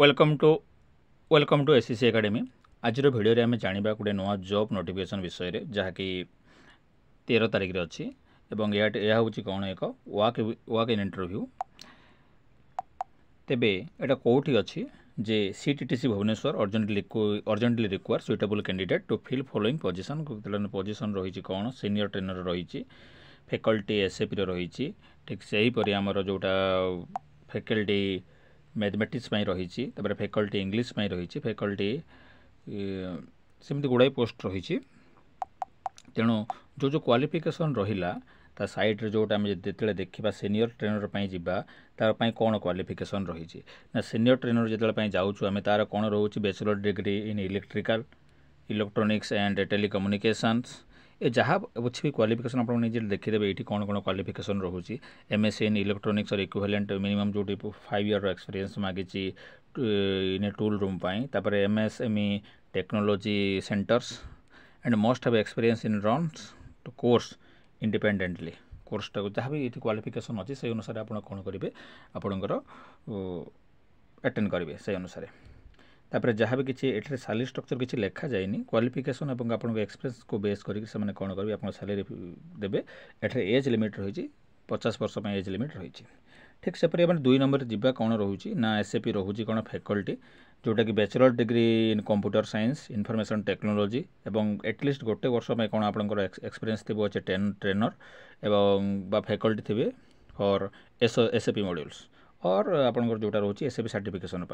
Welcome to SCC academy. आज video आम जाना गोटे नुआ जॉब नोटिफिकेशन विषय में जहाँकि 13 तारिख अच्छी यह हूँ कौन एक वाक इन इंटरव्यू। तेबे एटा कौटी अच्छी जे CTTC Bhubaneswar urgently require suitable candidate to fill following position. Position रही कौन सीनियर ट्रेनर रही, फैकल्टी एसएपी रही, ठीक से हीपरी आमर जोटा फैकल्टी मैथमेटिक्स रही, फैकल्टी इंग्लिश रही, फैकल्टी सेमती गुड़ाई पोस्ट रही। तेणु जो क्वालिफिकेशन रहिला ता साइड रे जोटा आम जो देखा सीनियर ट्रेनर जावा तार कौन क्वालिफिकेशन रही ना सीनियर ट्रेनर जो जाऊँ आम तार कौन रोचे bachelor degree in electrical electronics and telecommunications ये जहाँ अच्छी भी क्वालिफिकेशन आप देखीदे ये कौन कौन क्वालिफिकेशन रोचे MSc in electronics or equivalent minimum जो 5 ईयर एक्सपीरियंस मागिची इन टूल रूम तापर MSME technology centres and must have experience in runs to course independently कोर्सटा जहाँ भी ये क्वालिफिकेशन अच्छी से अनुसार आप कौन करेंगे आपणकर अटेंड करेंगे से अनुसार। तापर जहाँ भी किसी एटे सैलरी स्ट्रक्चर किसी लिखा जाए क्वालिफिकेशन और आपन एक्सपीरियंस को बेस करके कौन करेंगे आप सैलरी देवे। एटे एज लिमिट रही 50 वर्ष एज लिमिट रही। ठीक सेपरी मैंने 2 नंबर जी कौन रोचे ना एसएपी रोचे कौन फैकल्टी जोटा कि bachelor degree in computer science information technology एवं एटलिस्ट गोटे वर्ष में कौन आपंकर एक्सपीरियंस थी अच्छे ट्रेनर एवं फैकल्टी थे फॉर एसएपी मॉड्यूल्स और आपंकर जोटा रोचे एसएपी सर्टिफिकेशन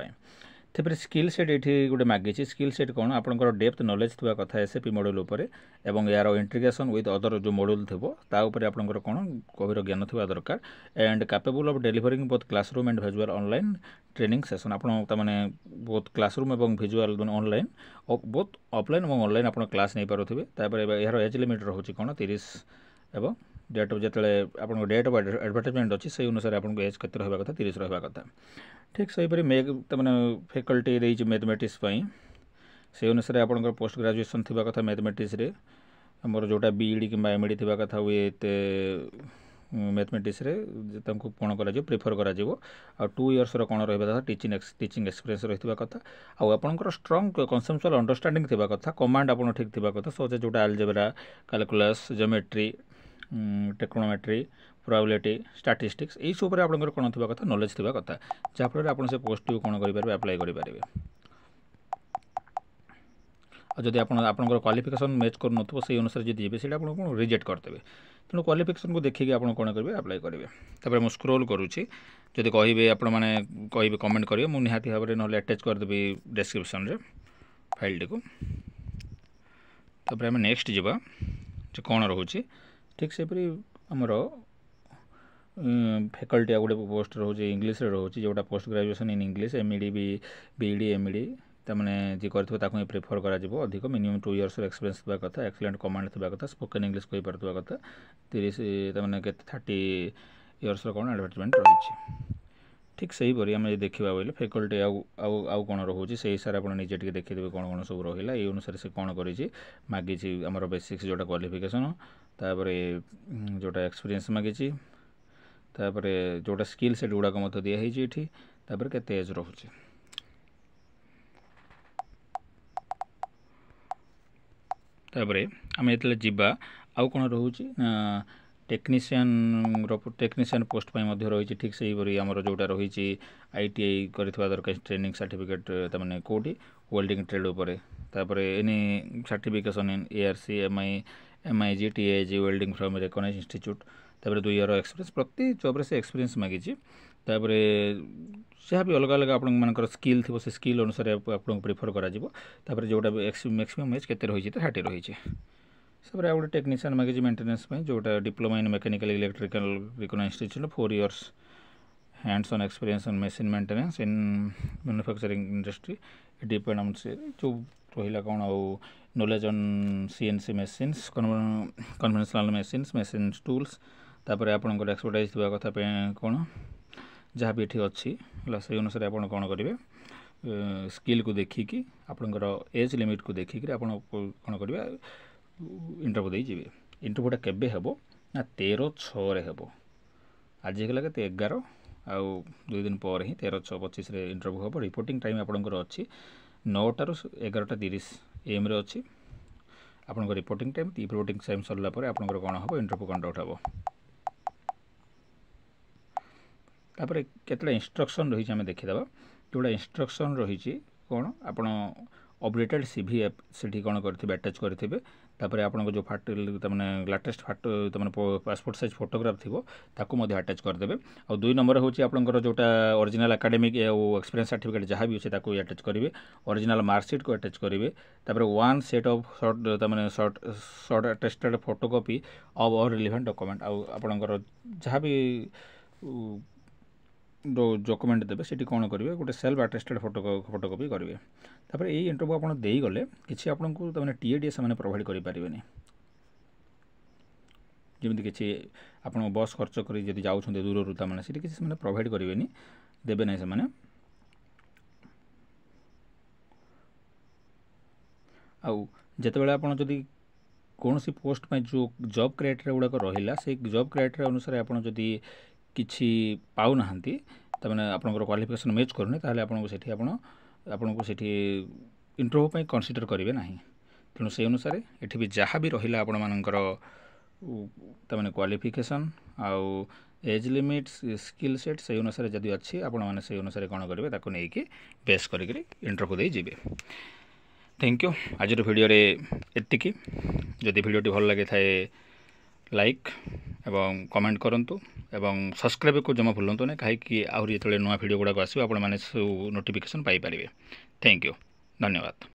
तेरे स्किल सेट ये गोटे मागिची स्किल सेट कौन आपंकर डेप्थ नॉलेज थी कथा एसएपी मॉड्यूल उपर एवं यार इंटीग्रेशन विथ अदर जो मॉड्यूल थी ताऊपर आपंकर कौन गभीर ज्ञान थी दरकार and capable of delivering both classroom and visual online training session आपने बोथ क्लासरूम और विजुअल ऑनलाइन बोथ ऑफलाइन और ऑनलाइन आप क्लास नहीं पारे। यार एज लिमिट रोचे कौन 30 एवं डेट ऑफ जो आप डेट ऑफ एडवर्टाइजमेंट अच्छी से अनुसार आपको एज के रहा कथा 30 रहा कथा। ठीक सहीपरि मैंने फैकल्टी रही मैथमेटिक्स से अनुसार आपंकर पोस्ट ग्रेजुएशन थी कथा मैथमेटिक्स मोर जोटा बीईडी कि एमईडी थी कथा विथ मैथमेटिक्स कौन कर प्रिफर कर 2 इयर्स कौन रहा टीचिंग एक्सपीरियंस रही कथा आपंकर स्ट्रंग कनसेप्चुअल अंडरस्टैंडिंग थी कथा कमांड आप ठीक थी कथा सो जोटा algebra calculus geometry टेक्नोमेट्री probability statistics यही सब आपंकर कौन थी कथा नॉलेज थी कथा जहाँफल आप से पोस्ट को कौन करेंगे अप्लाई करेंगे। जदि आपंकर क्वालिफिकेशन मैच कर नो से अनुसार जी जी से कौन रिजेक्ट करदेवे तेणु क्वालिफिकेशन को देखिए आप कौन करेंगे अप्लाई करेंगे। तापर मुझे स्क्रोल करुँची जदि कहे आपने कमेंट करेंगे मुझे निहाती भाव में ना अटैच करदेवी डिस्क्रिप्शन रे फाइल टी। तापर आम नेक्स्ट जावा जो कौन रोचे ठीक सेपरी आमर फैकल्टी गोटे पोस्ट रोचे इंग्लीश रोचे जोटा post graduation in English MEd BEd MEd तमें जी कर प्रिफर कर अधिक मिनिमम 2 इयर्स एक्सपीरियंस थी कथा एक्सीलेंट कमांड थी कथा स्पोकन इंग्लीश कही पार्थिबा कथा 30 के 30 इयर्स कौन एडवर्टाइजमेंट रही। ठीक से हीपरी आम देखा बोले फैकल्टी आउ कौन रोचे से हिसाब से आप निजे देखीदे कौन कौन सब रहा ये अनुसार से कौन करी मागिची आमर बेसिक्स जोटा क्वालिफिकेशन तापर जोटा एक्सपीरियंस मागिची तापर जोटा स्किल सेट गुड़ाक मत दिखाई केते एज रोचे। तापर आम ये जावा आउ कौन रोचे टेक्नीशियन पोस्ट रही। ठीक से हीपरी आमर जोटा रही आईटीआई करथिबा दरकार ट्रेनिंग सर्टिफिकेट तमाने कोटी वेल्डिंग ट्रेड उपर तापर any certification in ARC MIG TIG welding from recognised institute तापर 2 इयर एक्सपीरियंस प्रति जॉब से एक्सपीरियंस मागिची तापर जहाँ भी अलग अलग आप स्किल थी से स्किल अनुसार आपको प्रिफर कर जोटा मैक्सिमम एज के रही 30 रही। सब गोटे टेक्नीशियन मागिची मेंटेनेंस जोटा diploma in mechanical electrical recognised institute 4 years hands on experience on machine maintenance in manufacturing industry depend से जो रहा कौन knowledge on CNC machines conventional machine tools तापर आपंकर एक्सपर्टाइज थी कथा कौन जहाँ भी ये अच्छी से अनुसार आप कौन करेंगे स्किल को देखिकी आपंकर एज लिमिट को देखिक आप कौन करेंगे इंटरव्यू दे जाइए। इंटरव्यूटा केबे हेबो ना 13/6 रे हेबो आज के 11 आउ 2 दिन पर ही 13/6/25 इंटरव्यू हम। रिपोर्टिंग टाइम आपंकर अच्छी 9टाରୁ 11:30 AM अच्छी आपंकर रिपोर्टिंग टाइम। रिपोर्टिंग टाइम सरला आपंकर कौन हम इंटरव्यू कंडक्ट हम। तापर केतला इंस्ट्रक्शन रही आम देखीदे जोड़ा इंस्ट्रक्शन रही कौन आप अपडेटेड CV से कौन करेंगे आटाच करेंगे। तापर आपको जो लेटेस्ट पासपोर्ट साइज फोटोग्राफ थी आटाच करदे। और 2 नंबर हूँ आपंकर जोटा ओरिजिनल एकेडमिक एक्सपीरियंस सर्टिफिकेट जहाँ भी अच्छे आटाच करेंगे। ओरिजिनल मार्कशीट को आटाच करेंगे। तापर 1 set of short attested photocopy of all relevant document आपंकर जहाँ भी डॉक्यूमेंट देवे से कौन करेंगे गोटे सेल्फ अटेस्टेड फोटोकॉपी करेंगे। तापर ये इंटरव्यू आप देगले किसी आपको TADS से प्रोवाइड करें जमी किसी आप बस खर्च कर जाऊँ दूर तमाने किसी से प्रोवाइड करेंगे देवे ना से आते आप कौन सी पोस्ट में जो जॉब क्राइटेरिया गुड़ाक रहा से जॉब क्राइटेरिया अनुसार आपड़ जदि किसी पाऊना तमें आपंकर क्वालिफिकेशन मैच करूनी ताहले आपको सेठी आपको सेठी इंटरव्यू पे कंसीडर करेंगे ना। तेणु से अनुसार ये भी जहाँ भी रहा आपण मानकर तमें क्वालिफिकेशन आउ एज लिमिट स्किल सेट से अनुसार जदि अच्छी आपण मैंने से अनुसार कौन करेंगे ताको नहीं बेस करके इंटरव्यू दे जीवे। Thank you. आज वीडियो एतिकी जदि वीडियो भल लगे थाए लाइक एवं कमेंट करंतु एवं सब्सक्राइब को जमा भूलु ना कहीं आहरी जो नुआ वीडियो गुड़ाक आसो आप नोटिफिकेशन पाई पारे। Thank you. धन्यवाद।